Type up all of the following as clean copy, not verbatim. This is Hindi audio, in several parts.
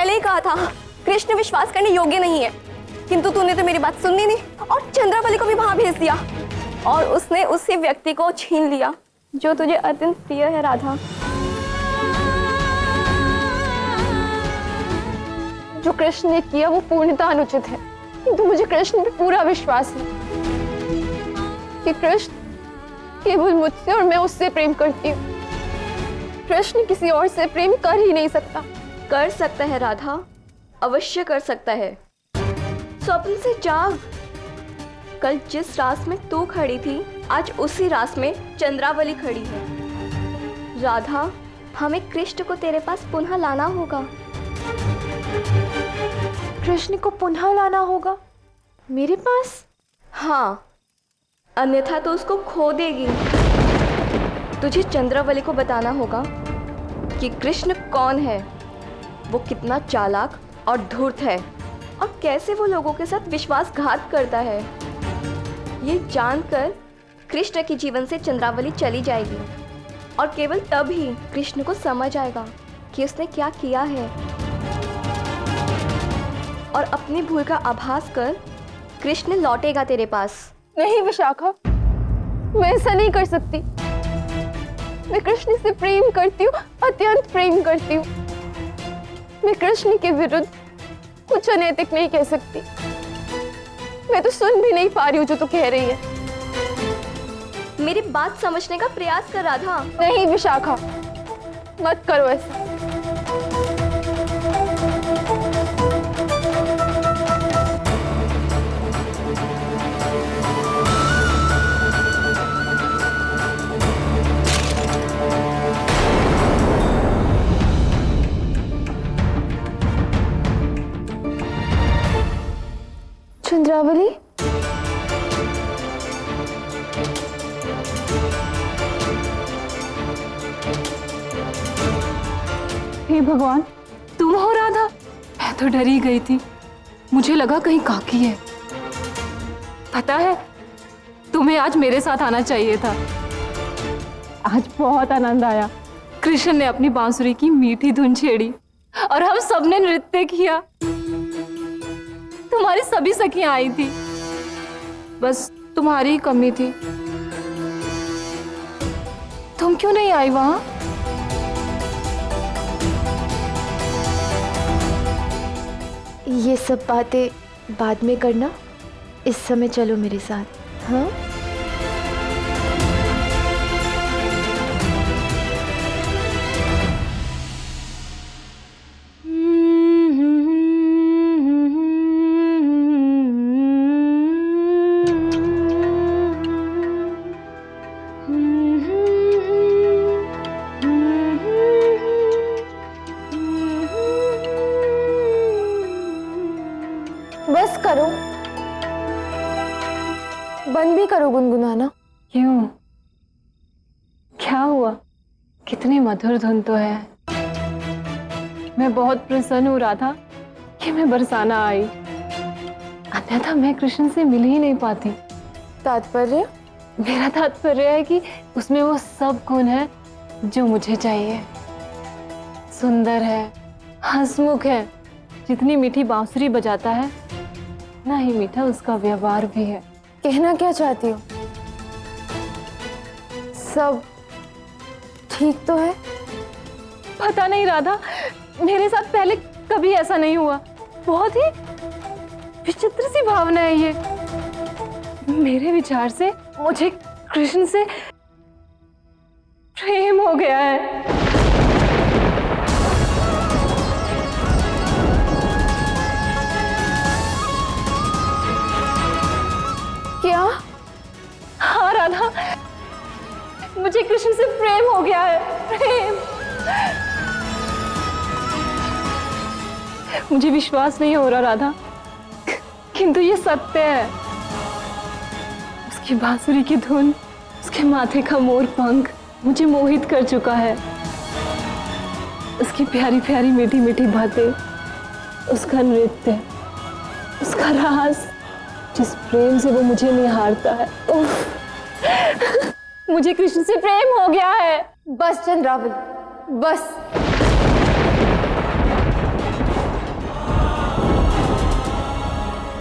पहले ही कहा था कृष्ण विश्वास करने योग्य नहीं है, किंतु तूने तो मेरी बात सुननी नहीं और चंद्रावली को भी वहां भेज दिया और उसने उसी व्यक्ति को छीन लिया जो तुझे अत्यंत प्रिय है राधा। जो कृष्ण ने किया वो पूर्णतः अनुचित है, किंतु मुझे कृष्ण पे पूरा विश्वास है कि कृष्ण केवल मुझसे और मैं उससे प्रेम करती हूँ। कृष्ण किसी और से प्रेम कर ही नहीं सकता। कर सकता है राधा, अवश्य कर सकता है। स्वप्न से जाग। कल जिस रास में तू खड़ी थी, आज उसी रास में चंद्रावली खड़ी है। राधा, हमें कृष्ण को तेरे पास पुनः लाना होगा। कृष्ण को पुनः लाना होगा मेरे पास? हाँ, अन्यथा तो उसको खो देगी। तुझे चंद्रावली को बताना होगा कि कृष्ण कौन है, वो कितना चालाक और धूर्त है और कैसे वो लोगों के साथ विश्वासघात करता है। ये जानकर कृष्ण के जीवन से चंद्रावली चली जाएगी और केवल तब ही कृष्ण को समझ आएगा कि उसने क्या किया है और अपनी भूल का आभास कर कृष्ण लौटेगा तेरे पास। नहीं विशाखा, मैं ऐसा नहीं कर सकती। मैं कृष्ण से प्रेम करती हूँ, अत्यंत प्रेम करती हूँ। मैं कृष्ण के विरुद्ध कुछ अनैतिक नहीं कह सकती। मैं तो सुन भी नहीं पा रही हूँ जो तू कह रही है। मेरी बात समझने का प्रयास कर राधा। नहीं विशाखा, मत करो ऐसा। चंद्रावली, हे भगवान, तुम हो राधा? मैं तो डरी गई थी, मुझे लगा कहीं काकी है। पता है, तुम्हें आज मेरे साथ आना चाहिए था। आज बहुत आनंद आया। कृष्ण ने अपनी बांसुरी की मीठी धुन छेड़ी और हम सबने नृत्य किया। तुम्हारी सभी सखियां आई थी, बस तुम्हारी ही कमी थी। तुम क्यों नहीं आई वहां? ये सब बातें बाद में करना, इस समय चलो मेरे साथ। हाँ, बस करो, बंद भी करो गुनगुनाना। क्यों? क्या हुआ? कितनी मधुर धुन तो है। मैं बहुत प्रसन्न हूँ राधा कि मैं बरसाना आई, अन्यथा मैं कृष्ण से मिल ही नहीं पाती। तात्पर्य? मेरा तात्पर्य है कि उसमें वो सब गुण है जो मुझे चाहिए। सुंदर है, हंसमुख है, जितनी मीठी बांसुरी बजाता है ना ही मीठा उसका व्यवहार भी है। कहना क्या चाहती हो? सब ठीक तो है? पता नहीं राधा, मेरे साथ पहले कभी ऐसा नहीं हुआ। बहुत ही विचित्र सी भावना है ये। मेरे विचार से मुझे कृष्ण से प्रेम हो गया है। क्या? हाँ राधा, मुझे कृष्ण से प्रेम हो गया है। प्रेम। मुझे विश्वास नहीं हो रहा राधा, किंतु ये सत्य है। उसकी बांसुरी की धुन, उसके माथे का मोर पंख मुझे मोहित कर चुका है। उसकी प्यारी प्यारी मीठी मीठी बातें, उसका नृत्य, उसका राज, जिस प्रेम से वो मुझे निहारता है। मुझे कृष्ण से प्रेम हो गया है। बस चंद्रावली, बस।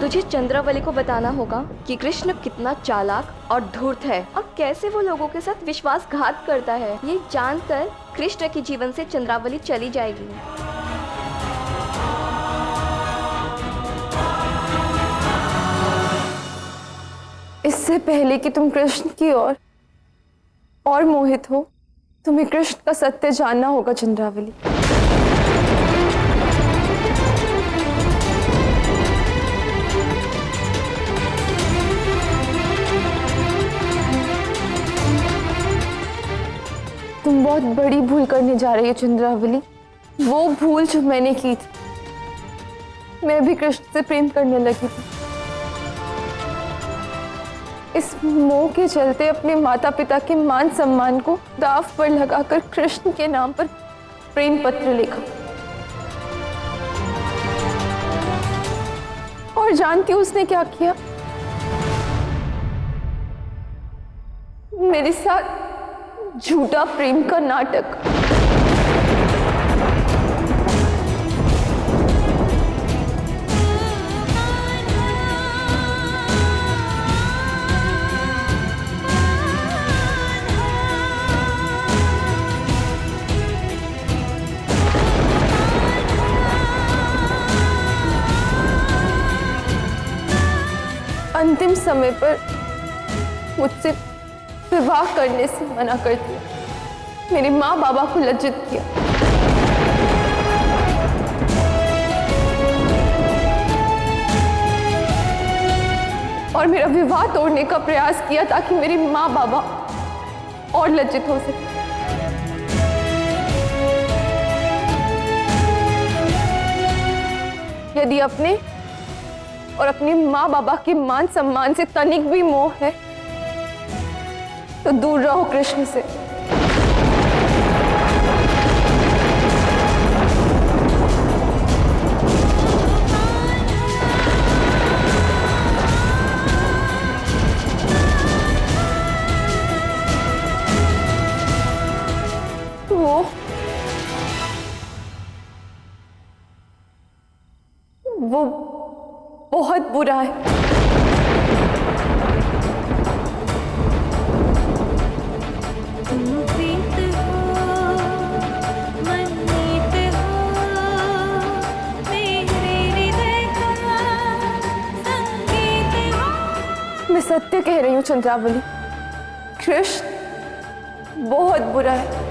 तुझे चंद्रावली को बताना होगा कि कृष्ण कितना चालाक और धूर्त है और कैसे वो लोगों के साथ विश्वासघात करता है। ये जानकर कृष्ण के जीवन से चंद्रावली चली जाएगी। इससे पहले कि तुम कृष्ण की और मोहित हो, तुम्हें कृष्ण का सत्य जानना होगा चंद्रावली। तुम बहुत बड़ी भूल करने जा रही हो चंद्रावली। वो भूल जो मैंने की थी। मैं भी कृष्ण से प्रेम करने लगी थी। इस मोह के चलते अपने माता पिता के मान सम्मान को दांव पर लगाकर कृष्ण के नाम पर प्रेम पत्र लिखा। और जानती हो उसने क्या किया? मेरे साथ झूठा प्रेम का नाटक। अंतिम समय पर मुझसे विवाह करने से मना कर दिया। मेरे माँ बाबा को लज्जित किया। और मेरा विवाह तोड़ने का प्रयास किया ताकि मेरे माँ बाबा और लज्जित हो सके। यदि अपने और अपने माँ बाबा के मान सम्मान से तनिक भी मोह है तो दूर रहो कृष्ण से। वो बहुत बुरा है। मैं सत्य कह रही हूँ चंद्रावली, कृष्ण बहुत बुरा है।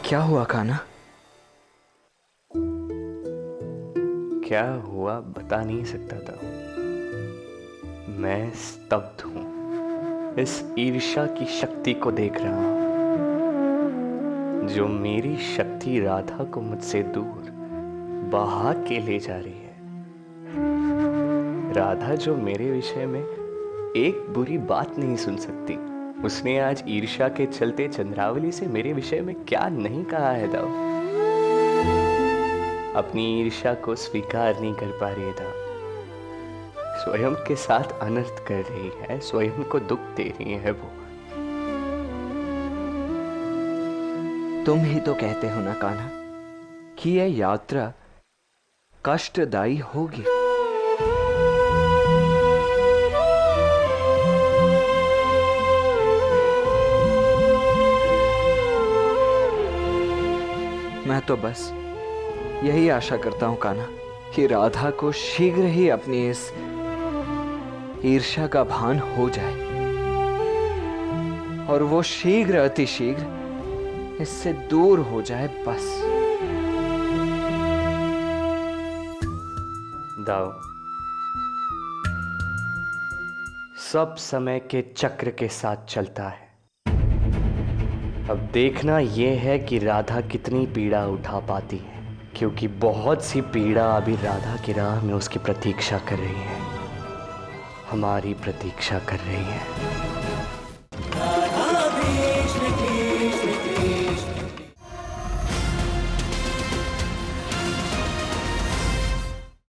क्या हुआ कान्हा? क्या हुआ बता नहीं सकता था। मैं स्तब्ध हूं, इस ईर्ष्या की शक्ति को देख रहा हूं जो मेरी शक्ति राधा को मुझसे दूर बहा के ले जा रही है। राधा जो मेरे विषय में एक बुरी बात नहीं सुन सकती, उसने आज ईर्ष्या के चलते चंद्रावली से मेरे विषय में क्या नहीं कहा है दाऊ। अपनी ईर्ष्या को स्वीकार नहीं कर पा रही था, स्वयं के साथ अनर्थ कर रही है, स्वयं को दुख दे रही है वो। तुम ही तो कहते हो ना कान्हा कि यह यात्रा कष्टदायी होगी। मैं तो बस यही आशा करता हूं कान्हा कि राधा को शीघ्र ही अपनी इस ईर्ष्या का भान हो जाए और वो शीघ्र अतिशीघ्र इससे दूर हो जाए बस। दाऊ, सब समय के चक्र के साथ चलता है। अब देखना यह है कि राधा कितनी पीड़ा उठा पाती है, क्योंकि बहुत सी पीड़ा अभी राधा की राह में उसकी प्रतीक्षा कर रही है, हमारी प्रतीक्षा कर रही है।